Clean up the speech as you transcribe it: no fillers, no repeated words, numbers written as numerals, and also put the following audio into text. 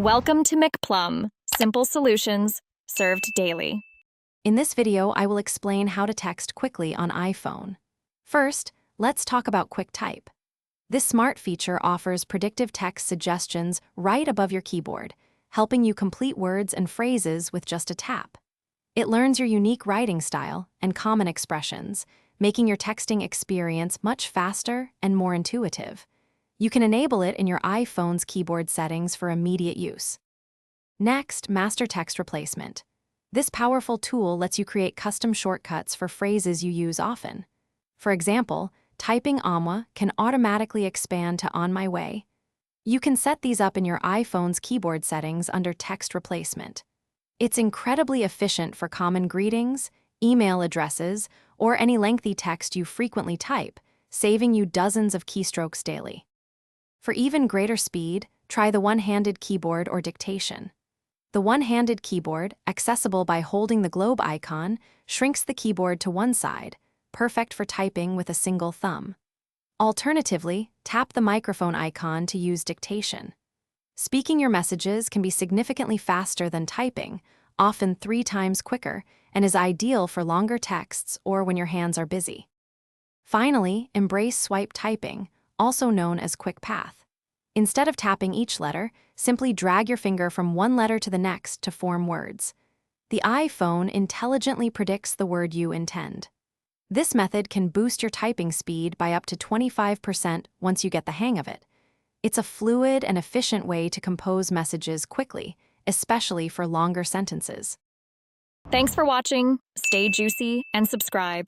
Welcome to McPlum, simple solutions served daily. In this video, I will explain how to text quickly on iPhone. First, let's talk about Quick Type. This smart feature offers predictive text suggestions right above your keyboard, helping you complete words and phrases with just a tap. It learns your unique writing style and common expressions, making your texting experience much faster and more intuitive. You can enable it in your iPhone's keyboard settings for immediate use. Next, Master Text Replacement. This powerful tool lets you create custom shortcuts for phrases you use often. For example, typing "Amwa" can automatically expand to "on my way." You can set these up in your iPhone's keyboard settings under Text Replacement. It's incredibly efficient for common greetings, email addresses, or any lengthy text you frequently type, saving you dozens of keystrokes daily. For even greater speed, try the one-handed keyboard or dictation. The one-handed keyboard, accessible by holding the globe icon, shrinks the keyboard to one side, perfect for typing with a single thumb. Alternatively, tap the microphone icon to use dictation. Speaking your messages can be significantly faster than typing, often 3 times quicker, and is ideal for longer texts or when your hands are busy. Finally, embrace swipe typing, also known as Quick Path. Instead of tapping each letter, simply drag your finger from one letter to the next to form words. The iPhone intelligently predicts the word you intend. This method can boost your typing speed by up to 25% once you get the hang of it. It's a fluid and efficient way to compose messages quickly, especially for longer sentences. Thanks for watching. Stay juicy and subscribe.